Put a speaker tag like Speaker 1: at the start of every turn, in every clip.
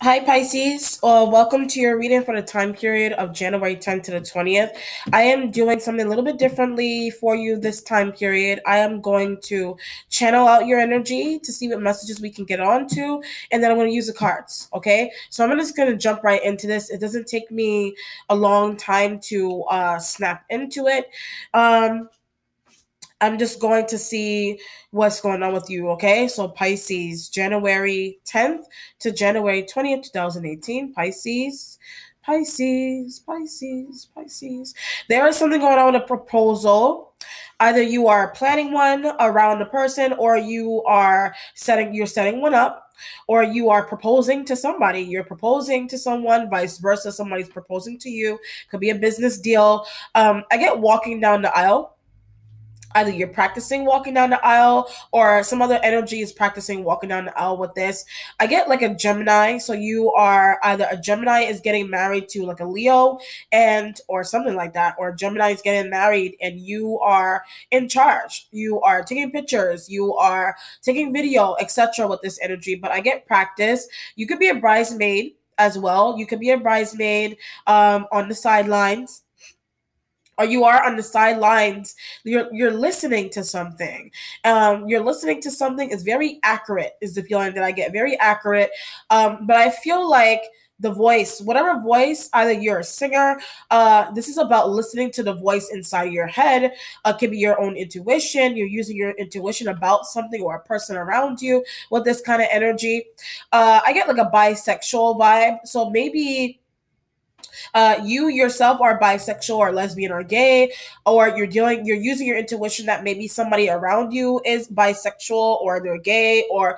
Speaker 1: Hi, Pisces. Welcome to your reading for the time period of January 10th to the 20th. I am doing something a little bit differently for you this time period. I am going to channel out your energy to see what messages we can get on to, and then I'm going to use the cards, okay? So I'm just going to jump right into this. It doesn't take me a long time to snap into it. I'm just going to see what's going on with you, okay? So Pisces, January 10th to January 20th, 2018. Pisces, Pisces, Pisces, Pisces. There is something going on with a proposal. Either you are planning one around a person, or you're setting one up, or you are proposing to somebody. You're proposing to someone, vice versa. Somebody's proposing to you. Could be a business deal. I get walking down the aisle. Either you're practicing walking down the aisle, or some other energy is practicing walking down the aisle with this. I get like a Gemini. So you are either a Gemini is getting married to like a Leo or something like that, or Gemini is getting married and you are in charge. You are taking pictures, you are taking video, etc. with this energy. But I get practice. You could be a bridesmaid as well. You could be a bridesmaid on the sidelines, or you are on the sidelines. You're listening to something. You're listening to something is very accurate, is the feeling that I get. Very accurate. But I feel like the voice, whatever voice, either you're a singer, this is about listening to the voice inside your head. It can be your own intuition. You're using your intuition about something or a person around you with this kind of energy. I get like a bisexual vibe. So maybe you yourself are bisexual or lesbian or gay, or you're using your intuition that maybe somebody around you is bisexual or they're gay, or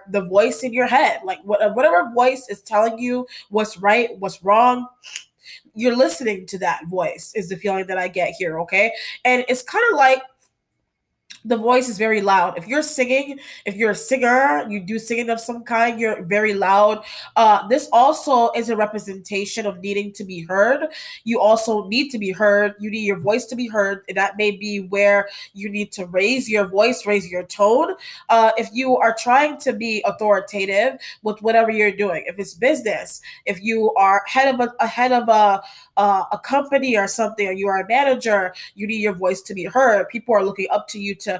Speaker 1: the voice in your head, like whatever voice is telling you what's right, what's wrong, you're listening to that voice, is the feeling that I get here. Okay. And it's kind of like the voice is very loud. If you're singing, if you're a singer, you do singing of some kind, you're very loud. This also is a representation of needing to be heard. You also need to be heard. You need your voice to be heard. And that may be where you need to raise your voice, raise your tone. If you are trying to be authoritative with whatever you're doing, if it's business, if you are head of a company or something, or you are a manager, you need your voice to be heard. People are looking up to you to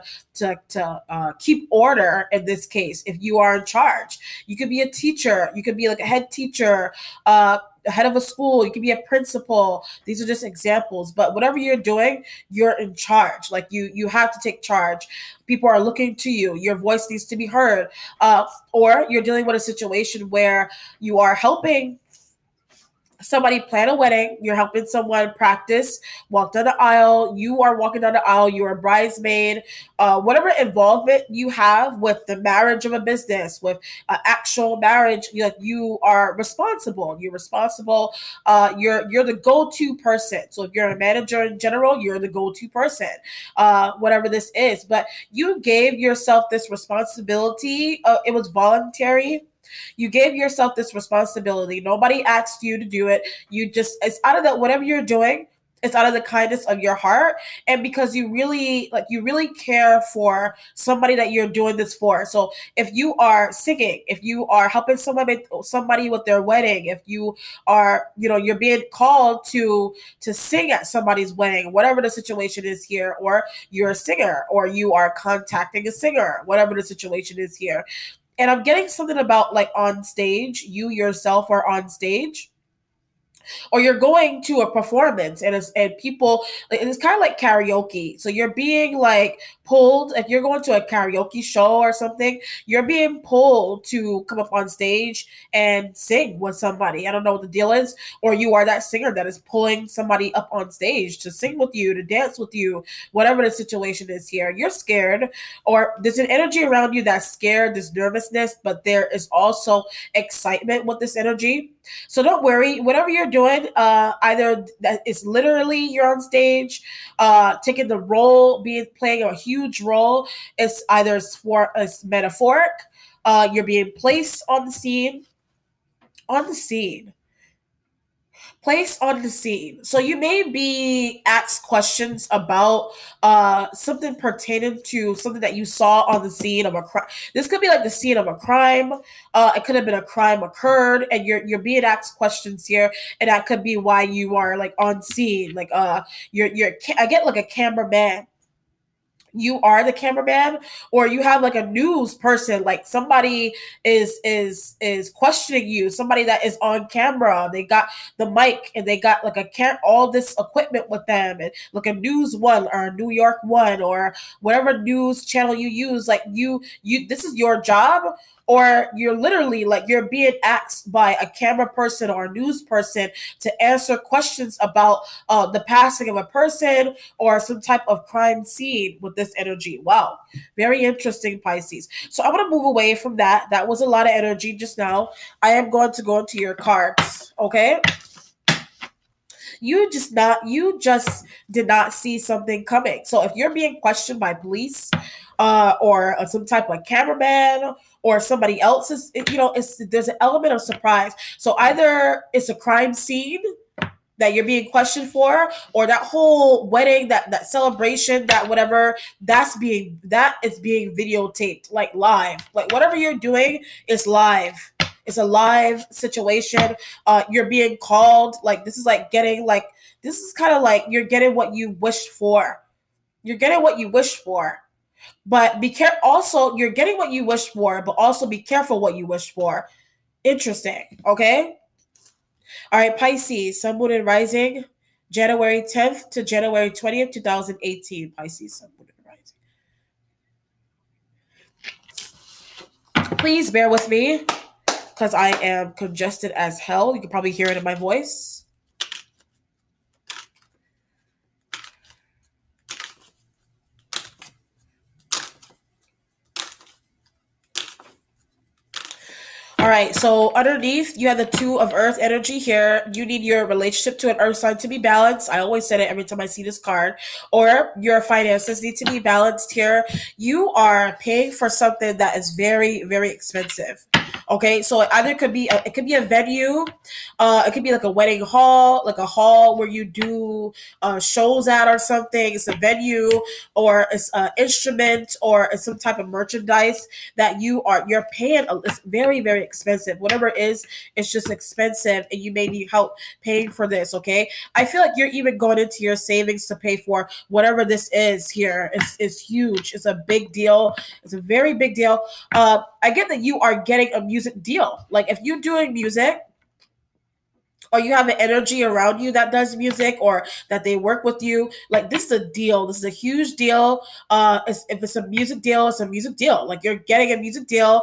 Speaker 1: keep order. In this case, if you are in charge, you could be a teacher, you could be like a head teacher, head of a school, you could be a principal. These are just examples, but whatever you're doing, you're in charge. Like you have to take charge. People are looking to you. Your voice needs to be heard. Or you're dealing with a situation where you are helping somebody plan a wedding, you're helping someone practice, walk down the aisle, you are walking down the aisle, you're a bridesmaid, whatever involvement you have with the marriage of a business, with actual marriage, you are responsible. You're responsible. You're the go-to person. So if you're a manager in general, you're the go-to person, whatever this is. But you gave yourself this responsibility. It was voluntary. You gave yourself this responsibility. Nobody asked you to do it. It's out of that, whatever you're doing, it's out of the kindness of your heart. And because you really care for somebody that you're doing this for. So if you are singing, if you are helping somebody with their wedding, if you are, you're being called to sing at somebody's wedding, whatever the situation is here, or you're a singer, or you are contacting a singer, whatever the situation is here. And I'm getting something about like on stage, you yourself are on stage, or you're going to a performance and it's kind of like karaoke. So you're being like pulled. If you're going to a karaoke show or something, you're being pulled to come up on stage and sing with somebody. I don't know what the deal is. Or you are that singer that is pulling somebody up on stage to sing with you, to dance with you, whatever the situation is here. You're scared, or there's an energy around you that's scared, this nervousness, but there is also excitement with this energy. So don't worry, whatever you're doing, either that is literally you're on stage, taking the role, playing a huge role. It's either it's metaphoric, you're being placed on the scene. On the scene. Place on the scene. So you may be asked questions about something pertaining to something that you saw on the scene of a crime. This could be like the scene of a crime. It could have been a crime occurred, and you're being asked questions here, and that could be why you are like on scene. Like you're I get like a cameraman, you are the cameraman, or you have like a news person, like somebody is questioning you, somebody that is on camera, they got the mic and they got like all this equipment with them, and like a news one or a New York one or whatever news channel you use, like you this is your job, or you're literally like you're being asked by a camera person or a news person to answer questions about the passing of a person or some type of crime scene with this energy. Wow. Very interesting, Pisces. So I'm going to move away from that. That was a lot of energy just now. I am going to go into your cards. Okay. You just did not see something coming. So if you're being questioned by police or some type of cameraman or somebody else's, there's an element of surprise. So either it's a crime scene that you're being questioned for, or that whole wedding, that celebration, that whatever, that is being videotaped, like live. Like whatever you're doing is live. It's a live situation. You're being called. Like this is kind of like you're getting what you wished for. You're getting what you wished for. But be careful. Also, you're getting what you wished for, but also be careful what you wish for. Interesting. Okay. All right, Pisces, Sun, Moon, and Rising, January 10th to January 20th, 2018. Pisces, Sun, Moon, and Rising. Please bear with me because I am congested as hell. You can probably hear it in my voice. All right, so underneath, you have the Two of Earth energy here. You need your relationship to an Earth sign to be balanced. I always say it every time I see this card. Or your finances need to be balanced here. You are paying for something that is very, very expensive. Okay, so it either could be a venue, it could be like a wedding hall, like a hall where you do shows at or something. It's a venue, or it's an instrument, or it's some type of merchandise that you're paying. It's very, very expensive. Whatever it is, it's just expensive, and you may need help paying for this. Okay, I feel like you're even going into your savings to pay for whatever this is here. It's huge. It's a big deal. It's a very big deal. I get that you are getting a music deal. Like if you're doing music, or you have an energy around you that does music, or that they work with you, like this is a deal. This is a huge deal. If it's a music deal, it's a music deal. Like you're getting a music deal.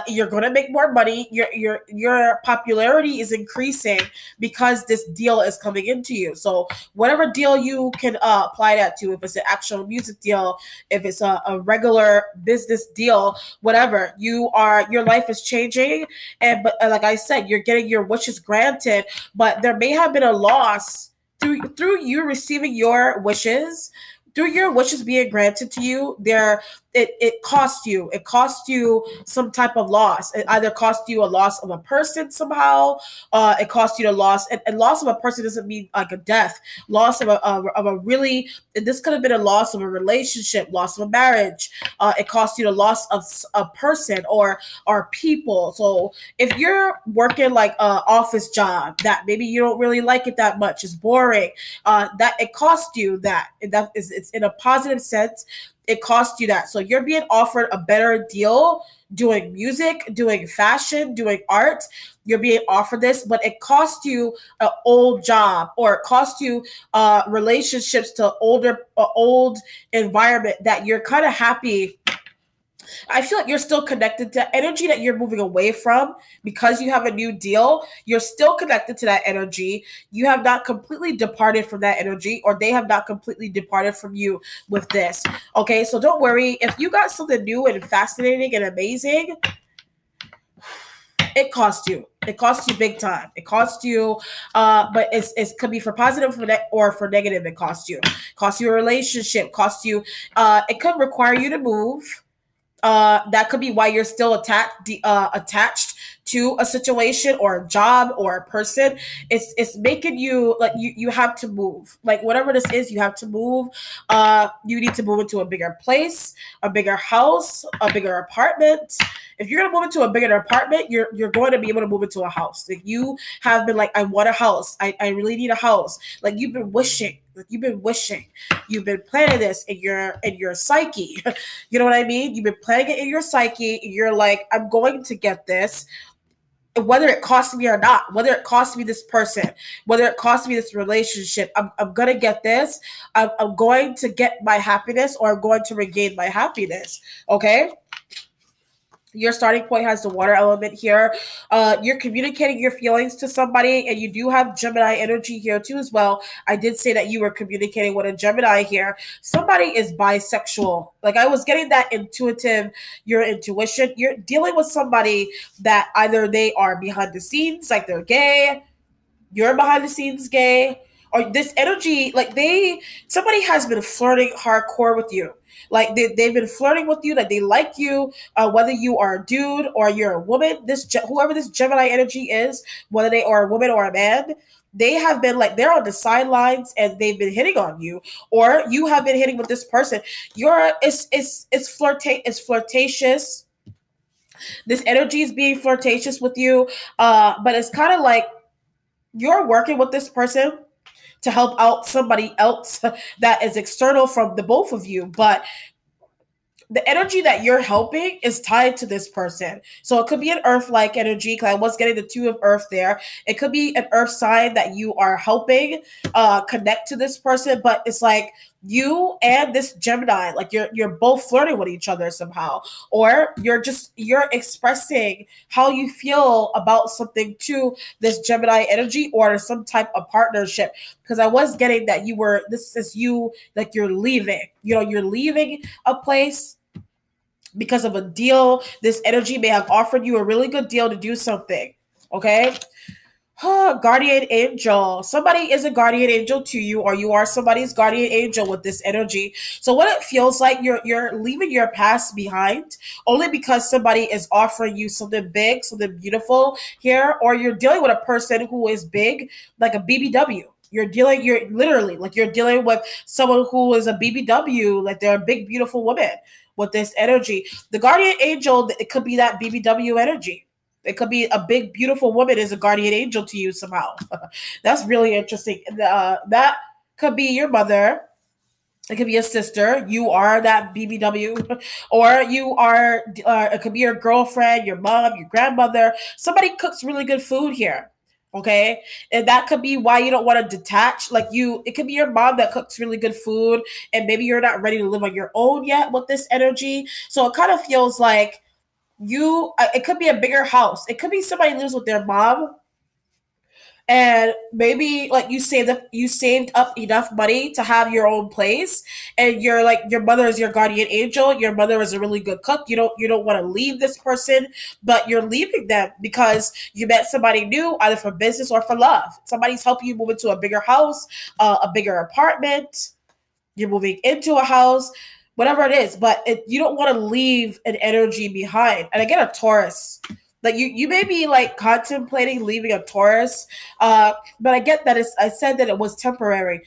Speaker 1: You're gonna make more money. Your popularity is increasing because this deal is coming into you. So whatever deal you can apply that to, if it's an actual music deal, if it's a regular business deal, whatever, your life is changing. But like I said, you're getting your wishes granted. But there may have been a loss through you receiving your wishes, through your wishes being granted to you. It cost you. It cost you some type of loss. It either cost you a loss of a person somehow. It cost you a loss, and loss of a person doesn't mean like a death. Loss of a really. This could have been a loss of a relationship, loss of a marriage. It cost you the loss of a person or people. So if you're working like an office job that maybe you don't really like it that much, it's boring. That it cost you that. It's in a positive sense. It costs you that. So you're being offered a better deal doing music, doing fashion, doing art. You're being offered this, but it costs you an old job, or it costs you relationships to old environment that you're kind of happy. I feel like you're still connected to energy that you're moving away from because you have a new deal. You're still connected to that energy. You have not completely departed from that energy, or they have not completely departed from you with this. Okay, so don't worry. If you got something new and fascinating and amazing, it costs you. It costs you big time. It costs you, but it could be for positive or for negative. It costs you. Costs you a relationship. Costs you. It could require you to move. That could be why you're still attached to a situation or a job or a person, it's making you like you have to move. Like whatever this is, you have to move. You need to move into a bigger place, a bigger house, a bigger apartment. If you're gonna move into a bigger apartment, you're going to be able to move into a house. Like you have been like, I want a house. I really need a house. Like you've been wishing. Like you've been wishing. You've been planning this in your psyche. You know what I mean? You've been planning it in your psyche. You're like, I'm going to get this, whether it costs me or not, whether it costs me this person, whether it costs me this relationship, I'm going to get this. I'm going to get my happiness, or I'm going to regain my happiness. Okay? Your starting point has the water element here. You're communicating your feelings to somebody, and you do have Gemini energy here too as well. I did say that you were communicating with a Gemini here. Somebody is bisexual. Like I was getting that intuitive, your intuition. You're dealing with somebody that either they are behind the scenes, like they're gay, you're behind the scenes gay, or this energy, like somebody has been flirting hardcore with you. Like they've been flirting with you, like they like you, whether you are a dude or you're a woman. Whoever this Gemini energy is, whether they are a woman or a man, they have been like, they're on the sidelines and they've been hitting on you, or you have been hitting with this person. It's flirtatious. This energy is being flirtatious with you, but it's kind of like you're working with this person to help out somebody else that is external from the both of you, but the energy that you're helping is tied to this person. So it could be an earth-like energy, because I was getting the two of earth there. It could be an earth sign that you are helping connect to this person, but it's like you and this Gemini, like you're both flirting with each other somehow, or you're expressing how you feel about something to this Gemini energy, or some type of partnership. Because I was getting that this is you, like you're leaving. You're leaving a place because of a deal. This energy may have offered you a really good deal to do something. Okay. Guardian angel. Somebody is a guardian angel to you, or you are somebody's guardian angel with this energy. So what it feels like, you're leaving your past behind only because somebody is offering you something big, something beautiful here, or you're dealing with a person who is big, like a BBW. You're literally like you're dealing with someone who is a BBW, like they're a big, beautiful woman with this energy. The guardian angel, it could be that BBW energy. It could be a big, beautiful woman is a guardian angel to you somehow. That's really interesting. That could be your mother. It could be a sister. You are that BBW, or you are. It could be your girlfriend, your mom, your grandmother. Somebody cooks really good food here. Okay. And that could be why you don't want to detach. It could be your mom that cooks really good food, and maybe you're not ready to live on your own yet with this energy. So it kind of feels like it could be a bigger house. It could be somebody lives with their mom, and maybe like you saved up enough money to have your own place, and you're like, your mother is your guardian angel. Your mother is a really good cook. You don't want to leave this person, but you're leaving them because you met somebody new, either for business or for love. Somebody's helping you move into a bigger house, a bigger apartment. You're moving into a house, whatever it is, but you don't want to leave an energy behind. And I get a Taurus. Like you may be like contemplating leaving a Taurus, but I get that I said that it was temporary.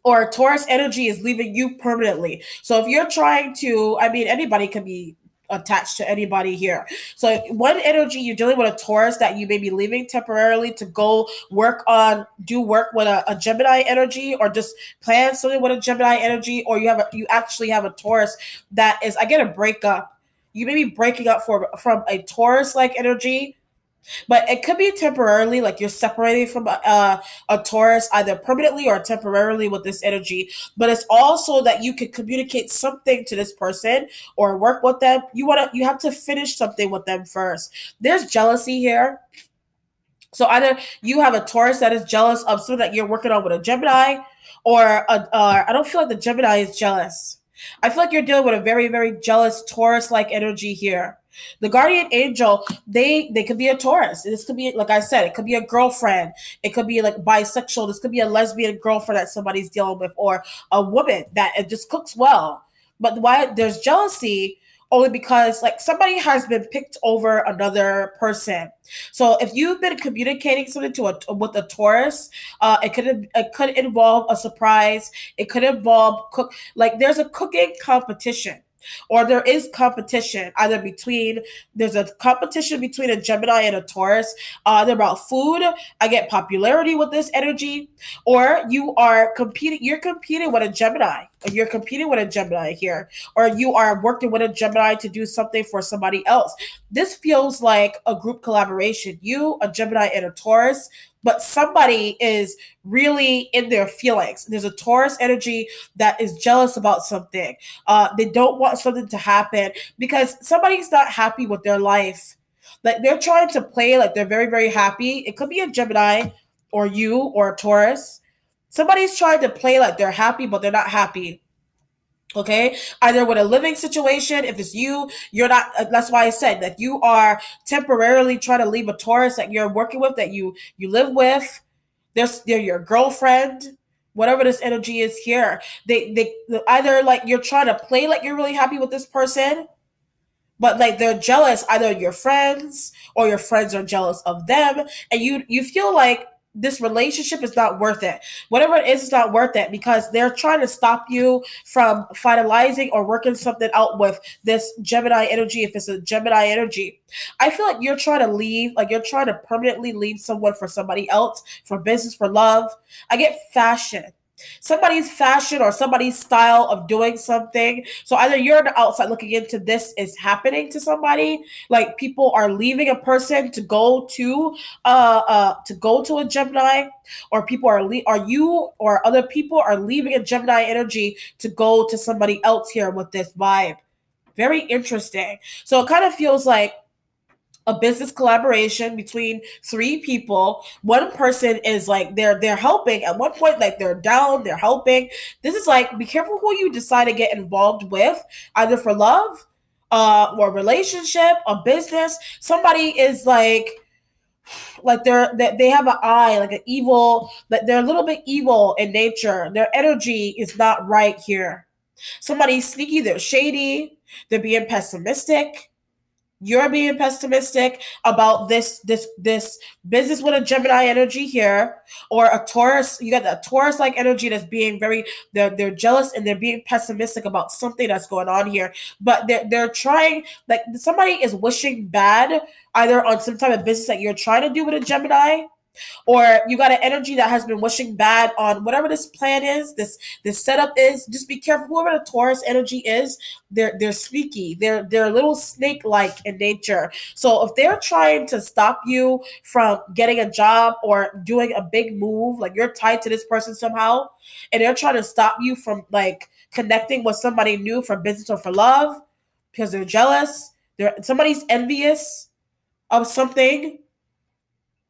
Speaker 1: Or Taurus energy is leaving you permanently. So if you're trying to, anybody can be attached to anybody here. So one energy, you're dealing with a Taurus that you may be leaving temporarily to go do work with a Gemini energy, or just plan something with a Gemini energy, or you actually have a Taurus that is, I get a breakup. You may be breaking up from a Taurus-like energy, but it could be temporarily, like you're separating from a Taurus, either permanently or temporarily with this energy. But it's also that you can communicate something to this person or work with them. You have to finish something with them first. There's jealousy here. So either you have a Taurus that is jealous of something that you're working on with a Gemini, or I don't feel like the Gemini is jealous. I feel like you're dealing with a very, very jealous Taurus-like energy here. The guardian angel, they could be a Taurus. This could be, like I said, it could be a girlfriend. It could be like bisexual. This could be a lesbian girlfriend that somebody's dealing with, or a woman that just cooks well. But why there's jealousy, only because like somebody has been picked over another person. So if you've been communicating something to a with a Taurus, it could involve a surprise. It could involve cook like there's a cooking competition. Or there is competition either between there's a competition between a Gemini and a Taurus, either about food. I get popularity with this energy, or you're competing with a Gemini. You're competing with a Gemini here, or you are working with a Gemini to do something for somebody else. This feels like a group collaboration. You, a Gemini, and a Taurus, but somebody is really in their feelings. There's a Taurus energy that is jealous about something. They don't want something to happen because somebody's not happy with their life. Like they're trying to play like they're very, very happy. It could be a Gemini or you or a Taurus. Somebody's trying to play like they're happy, but they're not happy. Okay, either with a living situation, if it's you, you're not. That's why I said that you are temporarily trying to leave a Taurus that you're working with, that you live with. They're your girlfriend, whatever this energy is here. They either like you're trying to play like you're really happy with this person, but like they're jealous. Either your friends or your friends are jealous of them, and you feel like this relationship is not worth it. Whatever it is, it's not worth it because they're trying to stop you from finalizing or working something out with this Gemini energy. If it's a Gemini energy, I feel like you're trying to leave, like you're trying to permanently leave someone for somebody else, for business, for love. I get fashion, somebody's fashion or somebody's style of doing something. So either you're on the outside looking into this is happening to somebody, like people are leaving a person to go to a Gemini, or people are you or other people are leaving a Gemini energy to go to somebody else here with this vibe. Very interesting. So it kind of feels like a business collaboration between three people. One person is like they're helping at one point, like they're down, they're helping. This is like be careful who you decide to get involved with, either for love, or relationship, or business. Somebody is like they have an eye, like an evil, like they're a little bit evil in nature. Their energy is not right here. Somebody's sneaky, they're shady, they're being pessimistic. You're being pessimistic about this business with a Gemini energy here, or a Taurus. You got that Taurus like energy that's being very they're jealous and they're being pessimistic about something that's going on here. But they're trying, like somebody is wishing bad either on some type of business that you're trying to do with a Gemini, or you got an energy that has been wishing bad on whatever this plan is, this setup is. Just be careful. Whoever the Taurus energy is, they're sneaky. They're a little snake like in nature. So if they're trying to stop you from getting a job or doing a big move, like you're tied to this person somehow, and they're trying to stop you from like connecting with somebody new for business or for love because they're jealous. Somebody's envious of something.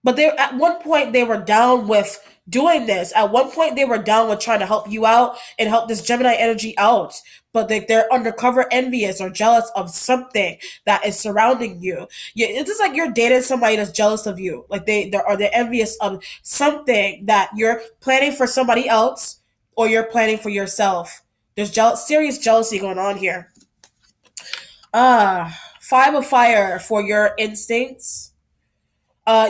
Speaker 1: But they at one point they were down with doing this. At one point they were down with trying to help you out and help this Gemini energy out. But they're undercover envious or jealous of something that is surrounding you. It's just like you're dating somebody that's jealous of you. Like they're envious of something that you're planning for somebody else or you're planning for yourself. There's serious jealousy going on here. Five of fire for your instincts.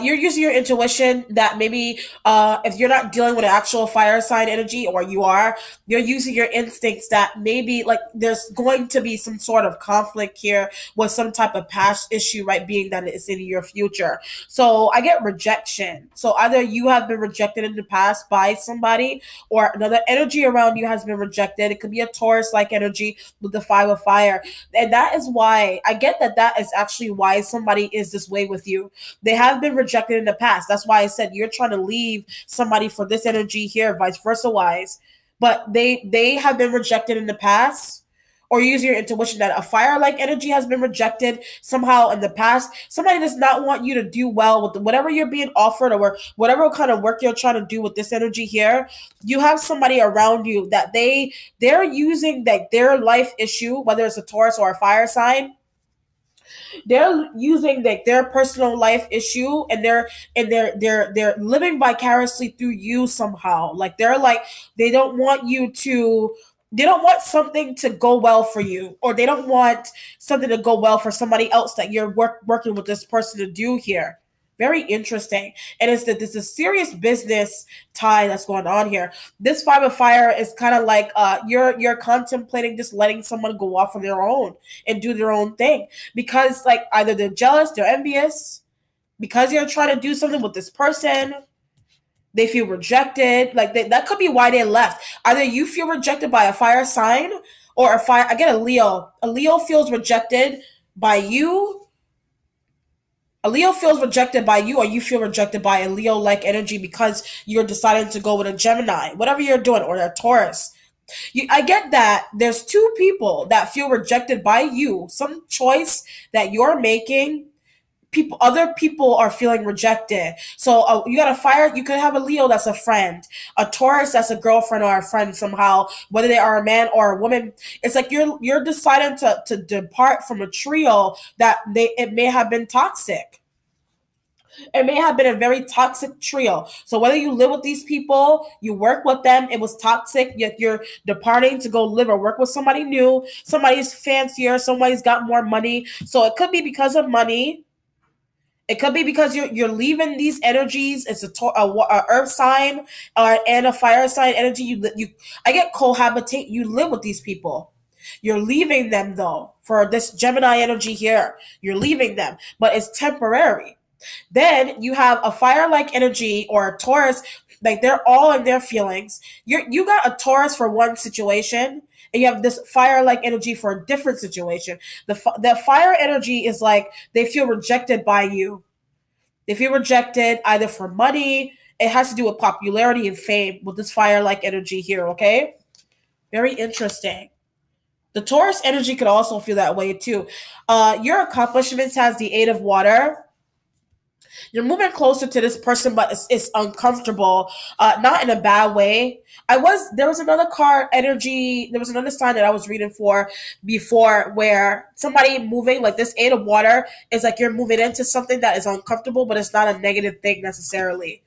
Speaker 1: You're using your intuition that maybe if you're not dealing with an actual fire sign energy, or you're using your instincts that maybe like there's going to be some sort of conflict here with some type of past issue, right? Being that it's in your future. So I get rejection. So either you have been rejected in the past by somebody, or another energy around you has been rejected. It could be a Taurus like energy with the five of fire. And that is why I get that is actually why somebody is this way with you. They have been rejected in the past. That's why I said you're trying to leave somebody for this energy here, vice versa wise. But they have been rejected in the past, or use your intuition that a fire-like energy has been rejected somehow in the past. Somebody does not want you to do well with whatever you're being offered, or whatever kind of work you're trying to do with this energy here. You have somebody around you that they're using like their life issue, whether it's a Taurus or a fire sign. They're using like their personal life issue, and they're living vicariously through you somehow. Like they don't want you to They don't want something to go well for you, or they don't want something to go well for somebody else that you're working with this person to do here. Very interesting. And it's that this is serious business tie that's going on here. This five of fire is kind of like you're contemplating just letting someone go off on their own and do their own thing, because like either they're jealous, they're envious, because you're trying to do something with this person. They feel rejected. Like that could be why they left. Either you feel rejected by a fire sign, or a fire. I get a Leo. A Leo feels rejected by you. A Leo feels rejected by you, or you feel rejected by a Leo-like energy because you're deciding to go with a Gemini. Whatever you're doing, or a Taurus. I get that there's two people that feel rejected by you. Some choice that you're making, other people are feeling rejected. So you got a fire. You could have a Leo that's a friend, a Taurus that's a girlfriend or a friend somehow, whether they are a man or a woman. It's like you're deciding to depart from a trio that it may have been toxic. It may have been a very toxic trio. So whether you live with these people, you work with them, it was toxic, yet you're departing to go live or work with somebody new, somebody's fancier, somebody's got more money. So it could be because of money. It could be because you're leaving these energies. It's a earth sign and a fire sign energy. I get cohabitate. You live with these people. You're leaving them though for this Gemini energy here. You're leaving them, but it's temporary. Then you have a fire-like energy or a Taurus, like they're all in their feelings. You got a Taurus for one situation, and you have this fire-like energy for a different situation. The fire energy is like they feel rejected by you. They feel rejected either for money. It has to do with popularity and fame with this fire-like energy here, okay? Very interesting. The Taurus energy could also feel that way too. Your accomplishments has the Eight of Water. You're moving closer to this person, but it's uncomfortable, not in a bad way. There was another card energy, there was another sign that I was reading for before where somebody moving, like this Eight of Water, is like you're moving into something that is uncomfortable, but it's not a negative thing necessarily.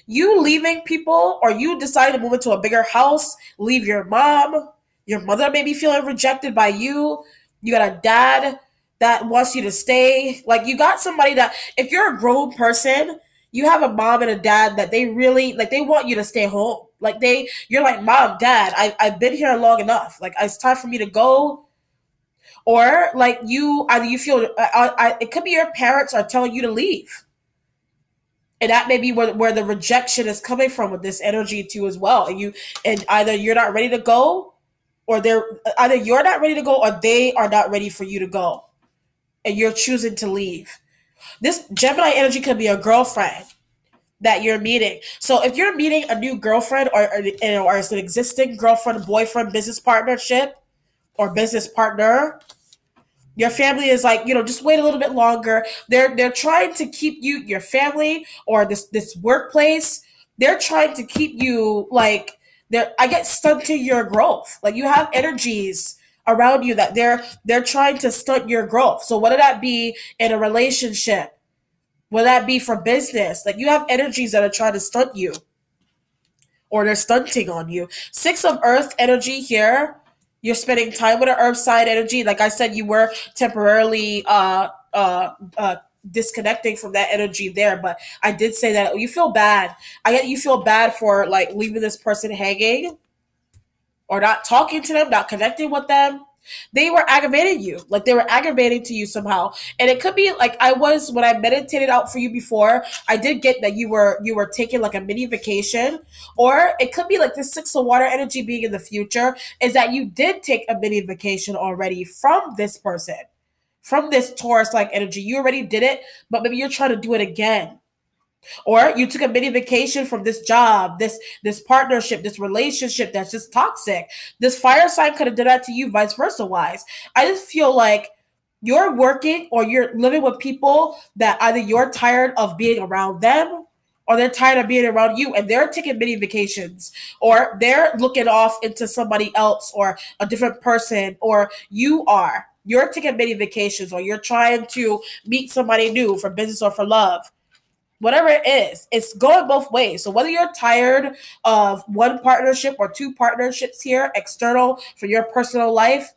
Speaker 1: You leaving people, or you deciding to move into a bigger house, leave your mom, your mother may be feeling rejected by you. You got a dad that wants you to stay. Like you got somebody that, if you're a grown person, you have a mom and a dad that they really, like they want you to stay home. Like you're like, Mom, Dad, I've been here long enough. Like it's time for me to go. Or like either you feel, it could be your parents are telling you to leave. And that may be where the rejection is coming from with this energy too as well. And either you're not ready to go, or either you're not ready to go, or they are not ready for you to go, and you're choosing to leave. This Gemini energy could be a girlfriend that you're meeting. So if you're meeting a new girlfriend, or it's an existing girlfriend, boyfriend, business partnership, or business partner, your family is like, just wait a little bit longer. They're trying to keep you, your family, or this workplace. They're trying to keep you like I get stunting your growth. Like you have energies around you that they're trying to stunt your growth. So whether that be in a relationship, whether that be for business, like you have energies that are trying to stunt you, or they're stunting on you. Six of Earth energy here. You're spending time with an Earth side energy. Like I said, you were temporarily disconnecting from that energy there, but I did say that you feel bad. I get you feel bad for like leaving this person hanging, or not talking to them, not connecting with them. They were aggravating you. Like they were aggravating to you somehow. And it could be like when I meditated out for you before, I did get that you were taking like a mini vacation. Or it could be like the Six of Water energy being in the future is that you did take a mini vacation already from this person, from this Taurus-like energy. You already did it, but maybe you're trying to do it again. Or you took a mini vacation from this job, this partnership, this relationship that's just toxic. This fire sign could have done that to you, vice versa wise. I just feel like you're working, or you're living with people that either you're tired of being around them, or they're tired of being around you, and they're taking mini vacations, or they're looking off into somebody else or a different person, or you're taking many vacations, or you're trying to meet somebody new for business or for love. Whatever it is, it's going both ways. So whether you're tired of one partnership or two partnerships here, external for your personal life,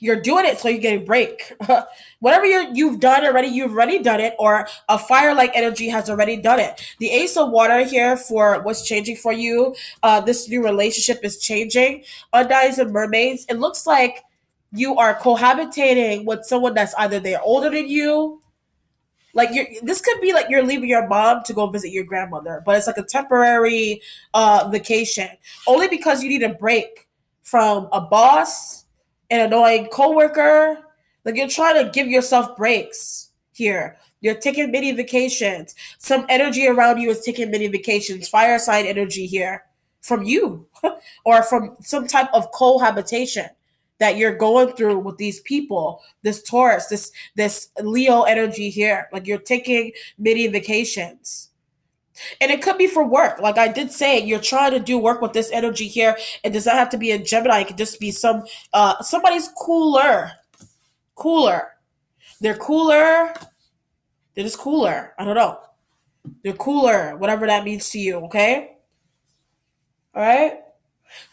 Speaker 1: you're doing it so you get a break. Whatever you've done already, you've already done it, or a fire-like energy has already done it. The Ace of Water here for what's changing for you. This new relationship is changing. Undies and mermaids. It looks like you are cohabitating with someone that's either they're older than you, like this could be like you're leaving your mom to go visit your grandmother, but it's like a temporary vacation, only because you need a break from a boss, an annoying coworker. Like you're trying to give yourself breaks here. You're taking mini vacations. Some energy around you is taking mini vacations. Fire sign energy here from you or from some type of cohabitation that you're going through with these people, this Taurus, this Leo energy here. Like you're taking mini vacations. And it could be for work. Like I did say, you're trying to do work with this energy here. It does not have to be a Gemini. It could just be somebody's cooler. Cooler. They're cooler. They're just cooler. I don't know. They're cooler, whatever that means to you, okay? All right?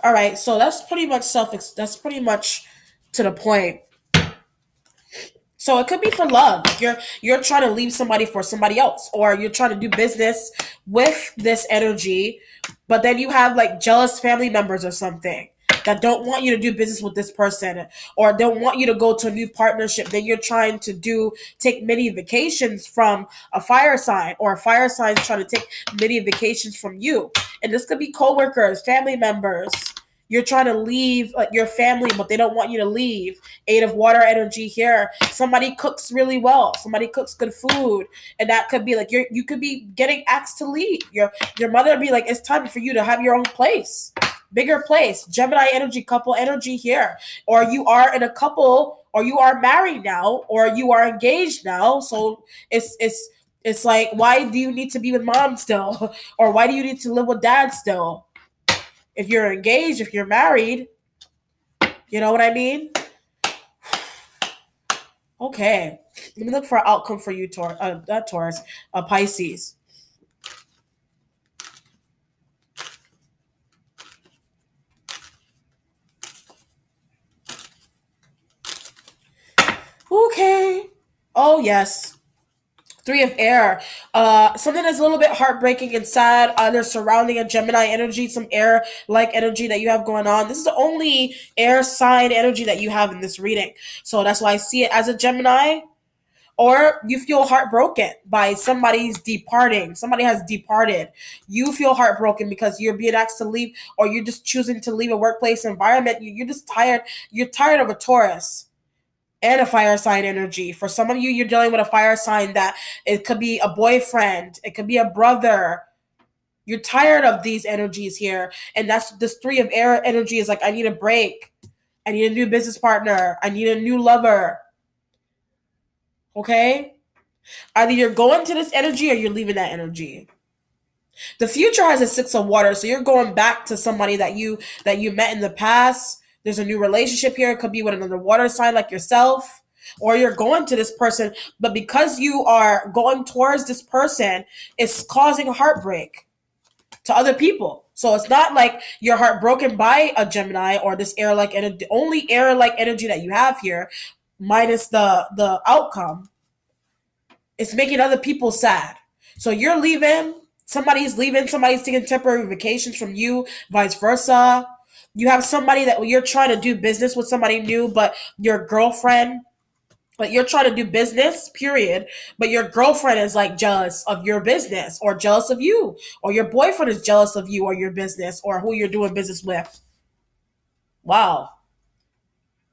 Speaker 1: All right, so that's pretty much that's pretty much to the point. So it could be for love. You're trying to leave somebody for somebody else, or you're trying to do business with this energy, but then you have like jealous family members or something that don't want you to do business with this person, or don't want you to go to a new partnership. Then you're trying to take many vacations from a fire sign, or a fire sign is trying to take many vacations from you. And this could be coworkers, family members. You're trying to leave your family, but they don't want you to leave. Eight of Water energy here. Somebody cooks really well. Somebody cooks good food, and that could be like you could be getting asked to leave. Your mother would be like, it's time for you to have your own place, bigger place. Gemini energy, couple energy here, or you are in a couple, or you are married now, or you are engaged now. So it's like, why do you need to be with mom still, or why do you need to live with dad still? If you're engaged, if you're married, you know what I mean? Okay. Let me look for an outcome for you, not Taurus, Pisces. Okay. Oh, yes. Three of Air. Something that's a little bit heartbreaking and sad. Either surrounding a Gemini energy, some air-like energy that you have going on. This is the only air sign energy that you have in this reading. So that's why I see it as a Gemini. Or you feel heartbroken by somebody's departing. Somebody has departed. You feel heartbroken because you're being asked to leave, or you're just choosing to leave a workplace environment. You're just tired. You're tired of a Taurus and a fire sign energy. For some of you, you're dealing with a fire sign that it could be a boyfriend, it could be a brother. You're tired of these energies here. And that's this Three of Air energy is like, I need a break. I need a new business partner. I need a new lover. Okay? Either you're going to this energy or you're leaving that energy. The future has a Six of Water, so you're going back to somebody that you met in the past. There's a new relationship here. It could be with another water sign like yourself, or you're going to this person, but because you are going towards this person, it's causing heartbreak to other people. So it's not like you're heartbroken by a Gemini or this air-like energy. The only air-like energy that you have here, minus the outcome, is making other people sad. So you're leaving. Somebody's taking temporary vacations from you, vice versa. You have somebody that you're trying to do business with, somebody new, but your girlfriend, but you're trying to do business, period. But your girlfriend is like jealous of your business, or jealous of you, or your boyfriend is jealous of you or your business or who you're doing business with. Wow.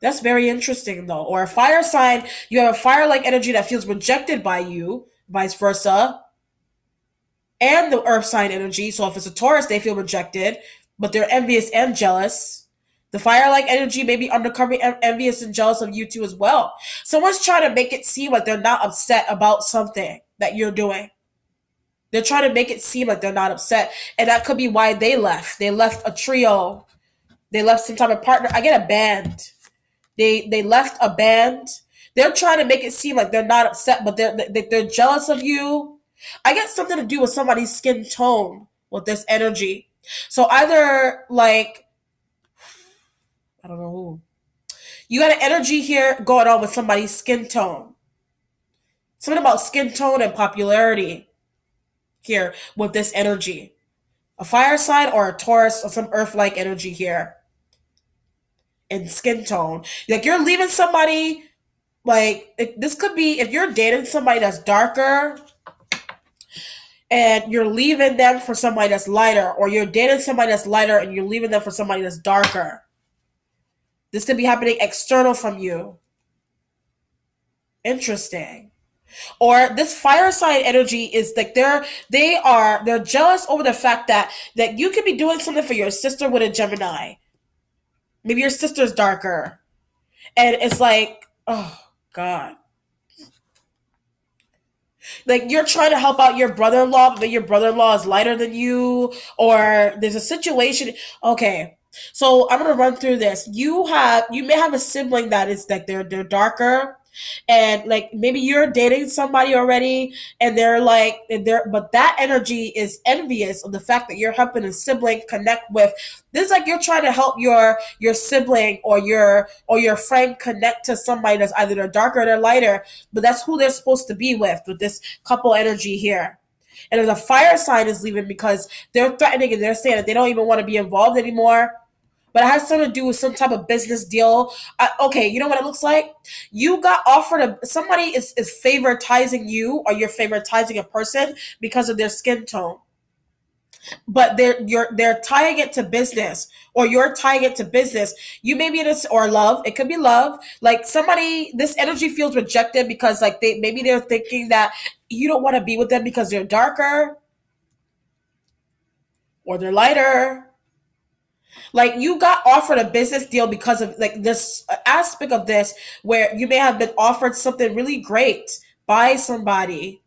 Speaker 1: That's very interesting though. Or a fire sign, you have a fire-like energy that feels rejected by you, vice versa. And the earth sign energy. So if it's a Taurus, they feel rejected, but they're envious and jealous. The fire-like energy may be undercover envious and jealous of you too as well. Someone's trying to make it seem like they're not upset about something that you're doing. They're trying to make it seem like they're not upset. And that could be why they left. They left a trio. They left some type of partner. I get a band. They left a band. They're trying to make it seem like they're not upset, but they're jealous of you. I get something to do with somebody's skin tone with this energy. So either like, I don't know who. You got an energy here going on with somebody's skin tone. Something about skin tone and popularity here with this energy. A fire sign or a Taurus or some earth-like energy here. And skin tone. Like you're leaving somebody, like this could be if you're dating somebody that's darker and you're leaving them for somebody that's lighter, or you're dating somebody that's lighter and you're leaving them for somebody that's darker. This could be happening external from you. Interesting. Or this fire sign energy is like they're jealous over the fact that you could be doing something for your sister with a Gemini. Maybe your sister's darker. And it's like, oh God. Like you're trying to help out your brother-in-law, but your brother-in-law is lighter than you, or there's a situation. Okay, so I'm gonna run through this. You may have a sibling that is like they're darker, and like maybe you're dating somebody already, and they're like but that energy is envious of the fact that you're helping a sibling connect with. This is like you're trying to help your sibling or your friend connect to somebody that's either they're darker or they're lighter, but that's who they're supposed to be with this couple energy here. And if the fire sign is leaving because they're threatening and they're saying that they don't even want to be involved anymore, but it has something to do with some type of business deal. Okay, you know what it looks like? You got offered somebody is favoritizing you, or you're favoritizing a person because of their skin tone. But they're tying it to business, or you're tying it to business. You may be in this, or love. It could be love. Like somebody, this energy feels rejected because like they're thinking that you don't want to be with them because they're darker or they're lighter. Like you got offered a business deal because of like this aspect of this, where you may have been offered something really great by somebody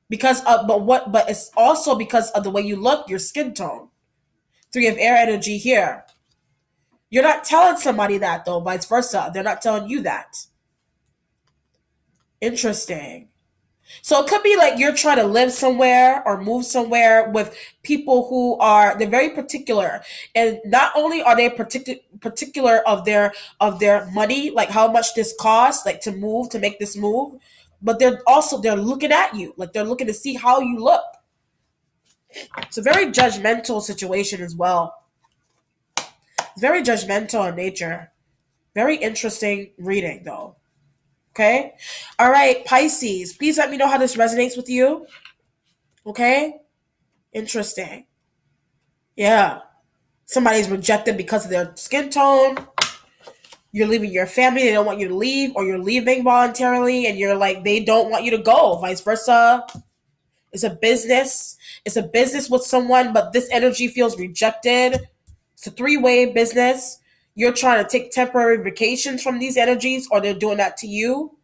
Speaker 1: because of, but it's also because of the way you look, your skin tone. Three of air energy here. You're not telling somebody that though, vice versa. They're not telling you that. Interesting. So it could be like you're trying to live somewhere or move somewhere with people who they're very particular, and not only are they particular of their money, like how much this costs, like to make this move, but they're looking at you, like they're looking to see how you look. It's a very judgmental situation as well. It's very judgmental in nature. Very interesting reading though. Okay. All right, Pisces. Please let me know how this resonates with you. Okay. Interesting. Yeah. Somebody's rejected because of their skin tone. You're leaving your family. They don't want you to leave, or you're leaving voluntarily and you're like, they don't want you to go. Vice versa. It's a business. It's a business with someone, but this energy feels rejected. It's a three-way business. You're trying to take temporary vacations from these energies, or they're doing that to you.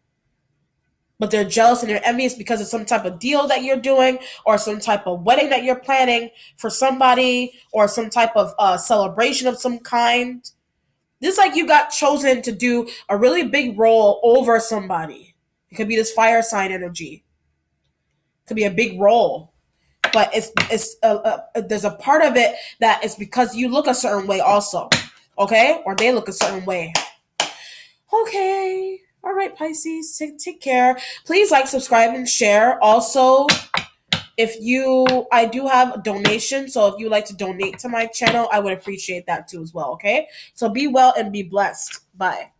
Speaker 1: But they're jealous and they're envious because of some type of deal that you're doing, or some type of wedding that you're planning for somebody, or some type of celebration of some kind. This is like you got chosen to do a really big role over somebody. It could be this fire sign energy. It could be a big role. But there's a part of it that is because you look a certain way also. Okay? Or they look a certain way. Okay. All right, Pisces. Take care. Please like, subscribe, and share. Also, I do have a donation, so if you'd like to donate to my channel, I would appreciate that too as well, okay? So be well and be blessed. Bye.